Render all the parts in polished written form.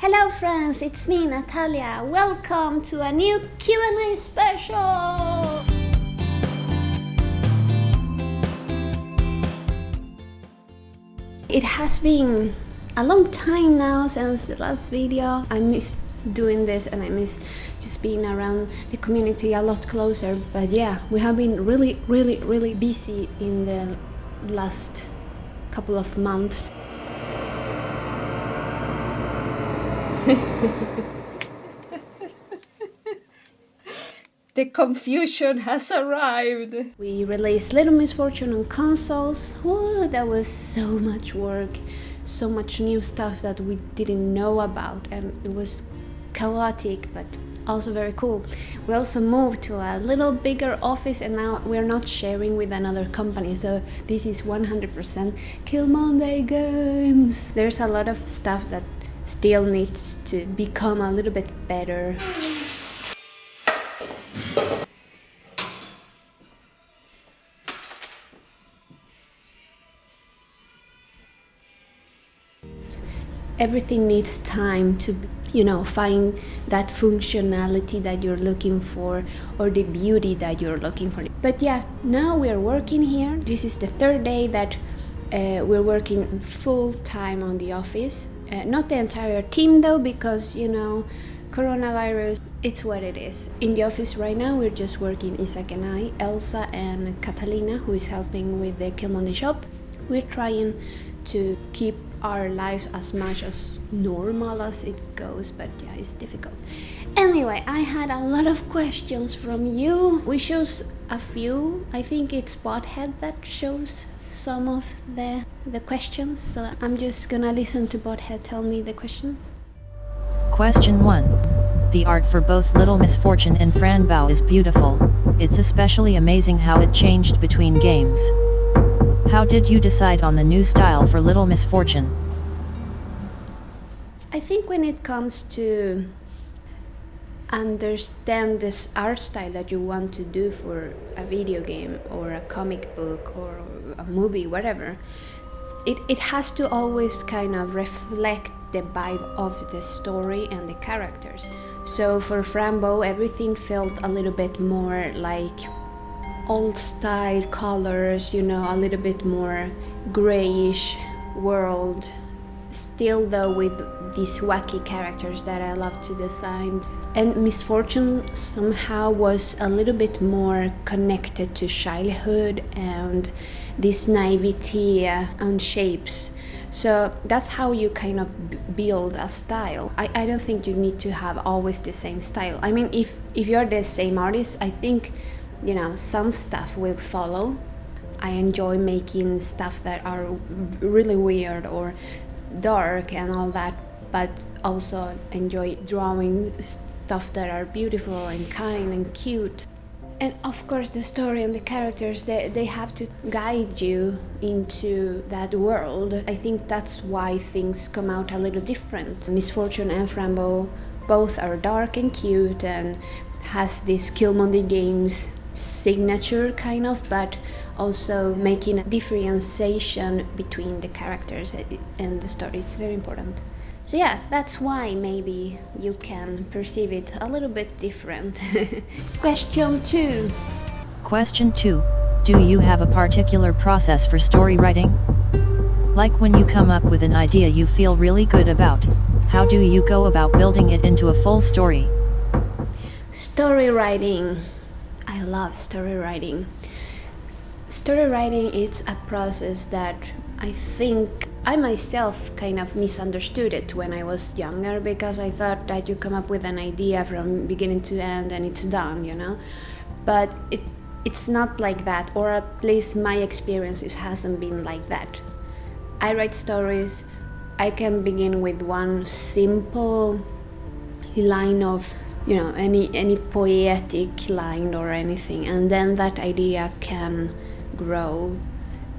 Hello friends, it's me Natalia. Welcome to a new Q&A special! It has been a long time now since the last video. I miss doing this and I miss just being around the community a lot closer. But yeah, we have been really busy in the last couple of months. The confusion has arrived. We released Little Misfortune on consoles. Oh, that was so much work, so much new stuff that we didn't know about, and it was chaotic but also very cool. We also moved to a little bigger office and now we're not sharing with another company, so this is 100% Killmonday games. There's a lot of stuff that still needs to become a little bit better. Everything needs time to, find that functionality that you're looking for or the beauty that you're looking for. But yeah, now we're working here. This is the third day that we're working full time on the office. Not the entire team though, because coronavirus, it's what it is. In the office right now we're just working Isaac and I, Elsa and Catalina, who is helping with the Killmonday shop. We're trying to keep our lives as much as normal as it goes, but yeah, it's difficult. Anyway, I had a lot of questions from you. We chose a few. I think it's Bothead that shows some of the questions, so I'm just gonna listen to Bothead tell me the questions. Question 1. The art for both Little Misfortune and Franbow is beautiful. It's especially amazing how it changed between games. How did you decide on the new style for Little Misfortune? I think when it comes to understand this art style that you want to do for a video game or a comic book or a movie, whatever, it has to always kind of reflect the vibe of the story and the characters. So for Franbow, everything felt a little bit more like old style colors, a little bit more grayish world, still though with these wacky characters that I love to design. And Misfortune somehow was a little bit more connected to childhood and this naivety and shapes. So that's how you kind of build a style. I don't think you need to have always the same style. I mean, if you're the same artist, I think some stuff will follow. I enjoy making stuff that are really weird or dark and all that, but also enjoy drawing stuff that are beautiful and kind and cute. And of course the story and the characters, they have to guide you into that world. I think that's why things come out a little different. Misfortune and Franbow both are dark and cute and has this Killmonday games signature kind of, but also making a differentiation between the characters and the story. It's very important. So yeah, that's why maybe you can perceive it a little bit different. Question 2. Question 2. Do you have a particular process for story writing? Like when you come up with an idea you feel really good about, how do you go about building it into a full story? Story writing. I love story writing. Story writing is a process that I think I myself kind of misunderstood it when I was younger, because I thought that you come up with an idea from beginning to end and it's done, But it's not like that, or at least my experiences hasn't been like that. I write stories, I can begin with one simple line of any poetic line or anything, and then that idea can grow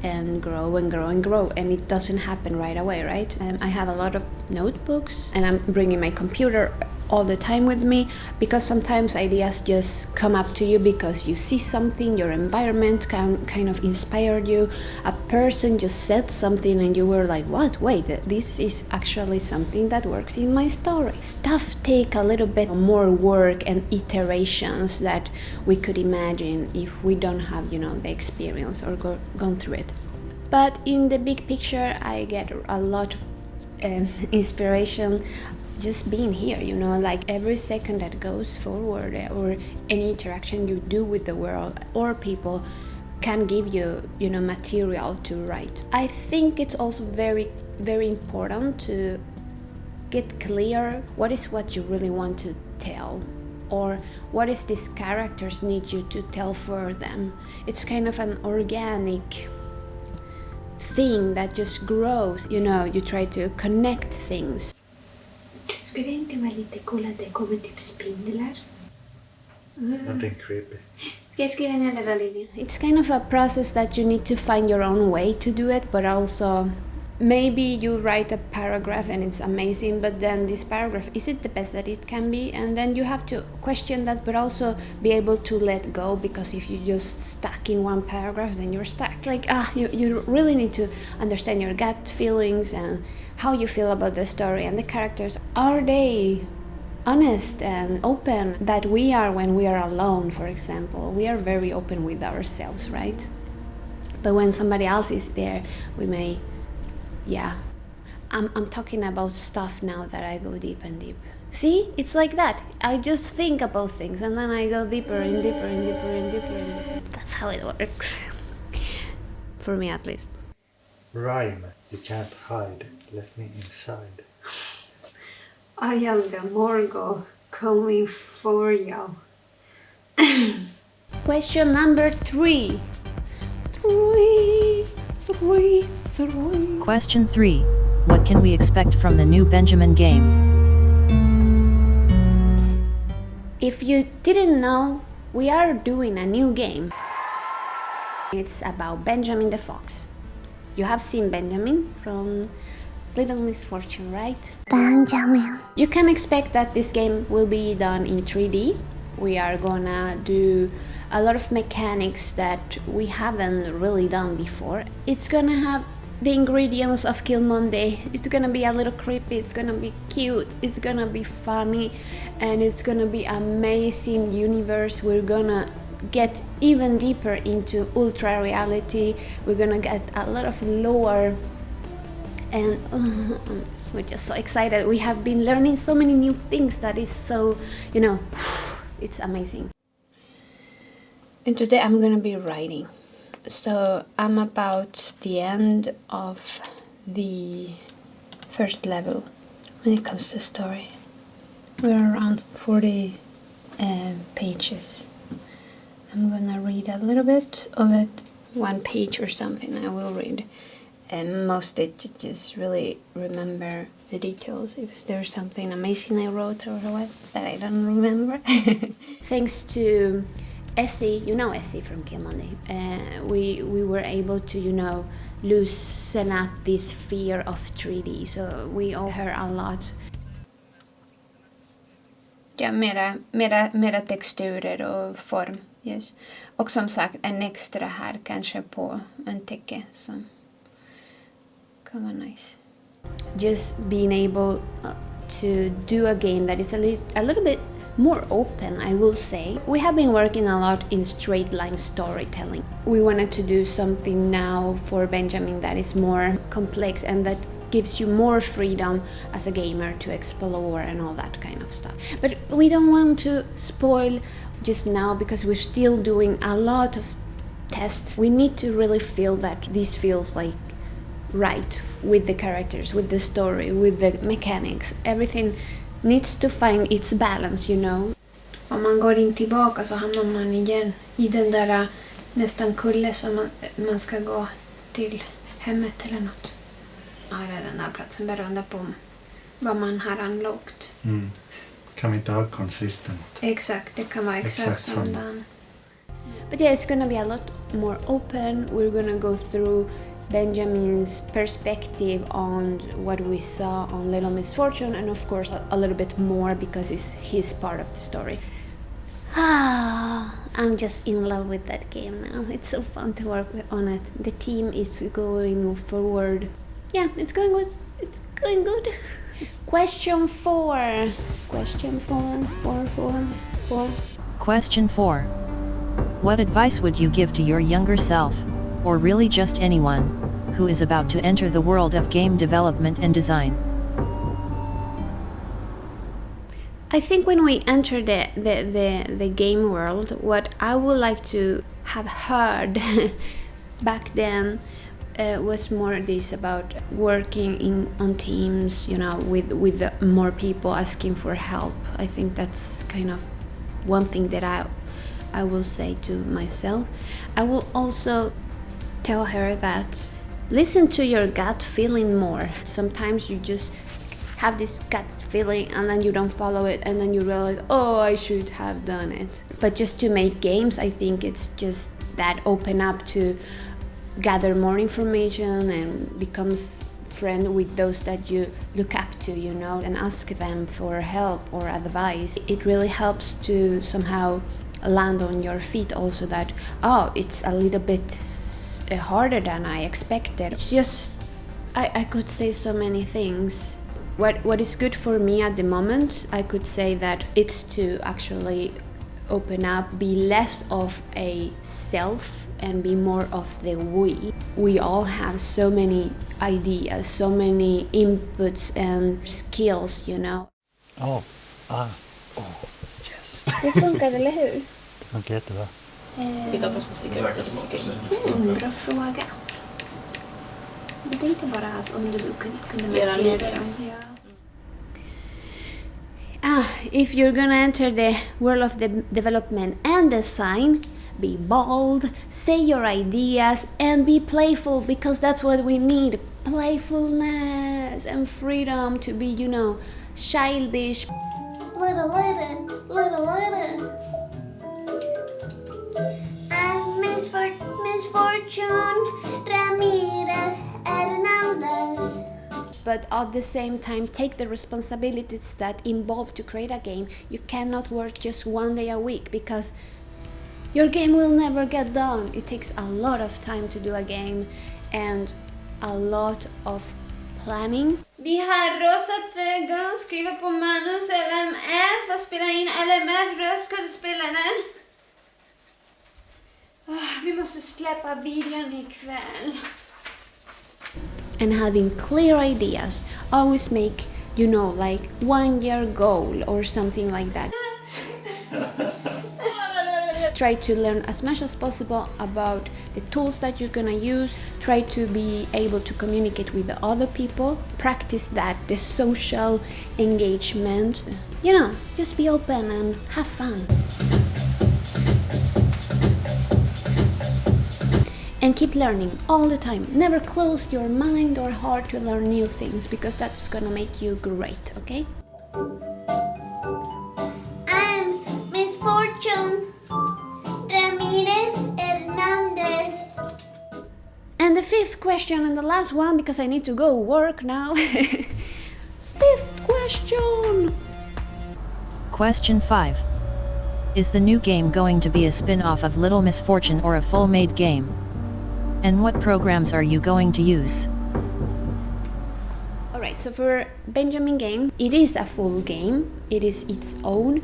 and grow and grow and grow, and it doesn't happen right away, right? I have a lot of notebooks and I'm bringing my computer all the time with me, because sometimes ideas just come up to you because you see something, your environment can kind of inspire you, a person just said something and you were like, what, wait, this is actually something that works in my story. Stuff take a little bit more work and iterations that we could imagine if we don't have, the experience or gone through it. But in the big picture, I get a lot of inspiration just being here, like every second that goes forward or any interaction you do with the world or people can give you, material to write. I think it's also very, very important to get clear what is what you really want to tell, or what is these characters need you to tell for them. It's kind of an organic thing that just grows, you try to connect things. Skulle det inte vara lite cool att det kommer typ spindlar? Nothing creepy. Ska jag skriva ner det där linjen? It's kind of a process that you need to find your own way to do it, but also maybe you write a paragraph and it's amazing, but then this paragraph, is it the best that it can be? And then you have to question that, but also be able to let go, because if you're just stuck in one paragraph, then you're stuck. It's like, you really need to understand your gut feelings and how you feel about the story and the characters. Are they honest and open that we are when we are alone, for example? We are very open with ourselves, right? But when somebody else is there, we may... Yeah, I'm talking about stuff now that I go deep and deep. See, it's like that. I just think about things and then I go deeper and deeper and deeper and deeper and deeper. That's how it works. For me, at least. Rhyme. You can't hide. Let me inside. I am the Morgo coming for you. Question number 3. Three. Question 3. What can we expect from the new Benjamin game? If you didn't know, we are doing a new game. It's about Benjamin the Fox. You have seen Benjamin from Little Misfortune, right? Benjamin. You can expect that this game will be done in 3D. We are gonna do a lot of mechanics that we haven't really done before. It's gonna have the ingredients of Killmonday. It's gonna be a little creepy, it's gonna be cute, it's gonna be funny, and it's gonna be amazing universe. We're gonna get even deeper into ultra reality. We're gonna get a lot of lore, and we're just so excited. We have been learning so many new things that is so, it's amazing. And today I'm gonna be writing. So I'm about the end of the first level when it comes to story. We're around 40 pages. I'm gonna read a little bit of it, 1 page or something I will read. And most it just really remember the details. If there's something amazing I wrote or what that I don't remember. Thanks to Essie, Essie from Killmonday, we were able to, loosen up this fear of 3D. So we owe her a lot. Ja, mera texturer och form. Yes. Och som sagt, en extra här kanske på en täcke som kan vara nice. Just being able to do a game that is a little bit more open, I will say. We have been working a lot in straight line storytelling. We wanted to do something now for Benjamin that is more complex and that gives you more freedom as a gamer to explore and all that kind of stuff. But we don't want to spoil just now because we're still doing a lot of tests. We need to really feel that this feels like right with the characters, with the story, with the mechanics. Everything needs to find its balance, Om man går in tillbaka så hamnar man igen i den där nästan kulle som man ska gå till hemmet eller något. Ja, det är den där platsen beroende på vad man har unlocked. Kan vi inte ha consistent? Exakt, det kan vara exakt som den. But yeah, it's gonna be a lot more open. We're gonna go through Benjamin's perspective on what we saw on Little Misfortune, and of course a little bit more because he's part of the story. I'm just in love with that game now. It's so fun to work on it. The team is going forward. Yeah, it's going good. It's going good. Question 4. Question 4. Question 4. What advice would you give to your younger self, or really just anyone, who is about to enter the world of game development and design? I think when we enter the game world, what I would like to have heard back then was more this about working on teams, with more people asking for help. I think that's kind of one thing that I will say to myself. I will also tell her that listen to your gut feeling more. Sometimes you just have this gut feeling and then you don't follow it, and then you realize, oh, I should have done it. But just to make games, I think it's just that open up to gather more information and becomes friend with those that you look up to, and ask them for help or advice. It really helps to somehow land on your feet also, that it's a little bit harder than I expected. It's just I could say so many things. What is good for me at the moment, I could say that it's to actually open up, be less of a self and be more of the we. We all have so many ideas, so many inputs and skills, Oh, yes. Det funkar, eller hur? Det funkar jättebra. Titta att de ska sticka ut eller sticka in. Bra fråga. Jag tänkte bara att om du kunde Göra markera lite. dem. If you're gonna enter the world of the development and design, be bold, say your ideas, and be playful, because that's what we need. Playfulness and freedom to be, childish. Little. I'm Misfortune Ramirez Hernandez. But at the same time, take the responsibilities that involve to create a game. You cannot work just one day a week, because your game will never get done. It takes a lot of time to do a game and a lot of planning. Vi har Rosa Trädgård, skriver på manus LMF för att spela in LMF röstskådespelare. Vi måste släppa videon ikväll. And having clear ideas. Always make, like 1 year goal or something like that. Try to learn as much as possible about the tools that you're gonna use. Try to be able to communicate with the other people. Practice that, the social engagement. Just be open and have fun. And keep learning all the time. Never close your mind or heart to learn new things, because that's gonna make you great, okay? I'm Misfortune Ramirez Hernandez. And the 5th question, and the last one, because I need to go work now. 5th question! Question 5. Is the new game going to be a spin-off of Little Misfortune or a full-made game? And what programs are you going to use? Alright, so for Benjamin game, it is a full game. It is its own.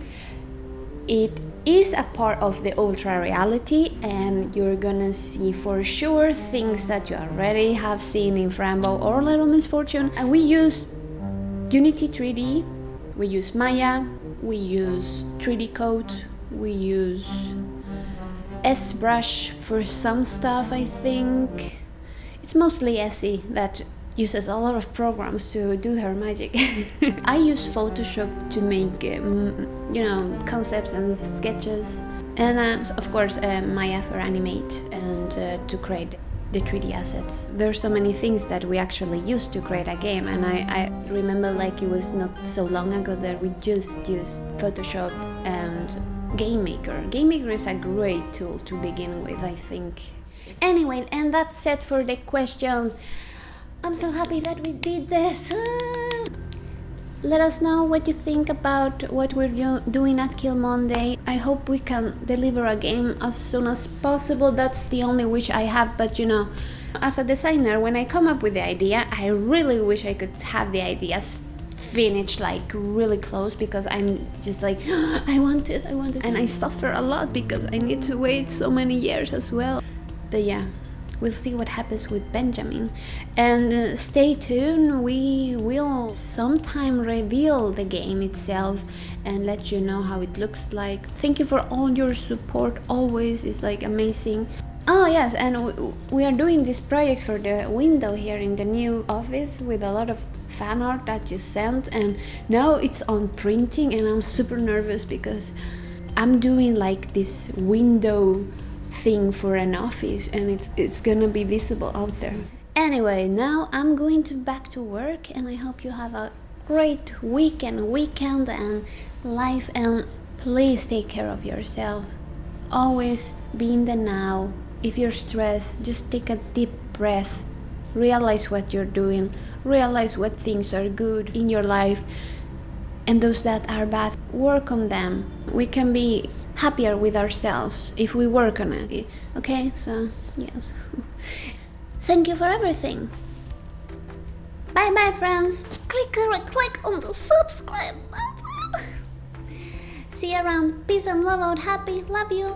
It is a part of the ultra reality, and you're gonna see for sure things that you already have seen in Frambo or Little Misfortune. And we use Unity 3D, we use Maya, we use 3D Code, we use SBrush for some stuff, I think. It's mostly Essie that uses a lot of programs to do her magic. I use Photoshop to make, concepts and sketches. And of course, Maya for animate and to create the 3D assets. There's so many things that we actually use to create a game, and I remember like it was not so long ago that we just used Photoshop and Game Maker. Game Maker is a great tool to begin with, I think. Anyway, and that's it for the questions. I'm so happy that we did this. Let us know what you think about what we're doing at Killmonday. I hope we can deliver a game as soon as possible. That's the only wish I have, but you know, as a designer, when I come up with the idea, I really wish I could have the ideas finished like really close, because I'm just like, I want it, and I suffer a lot because I need to wait so many years as well. But yeah, we'll see what happens with Benjamin, and stay tuned. We will sometime reveal the game itself and let you know how it looks like. Thank you for all your support always. It's like amazing. Oh yes, and we are doing this project for the window here in the new office with a lot of fan art that you sent, and now it's on printing, and I'm super nervous because I'm doing like this window thing for an office, and it's gonna be visible out there. Anyway, now I'm going back to work, and I hope you have a great weekend and life, and please take care of yourself. Always be in the now. If you're stressed, just take a deep breath, realize what you're doing, realize what things are good in your life, and those that are bad, work on them. We can be happier with ourselves if we work on it. Okay, so yes. Thank you for everything. Bye bye, friends. Click on the subscribe button. See you around. Peace and love out. Happy. Love you.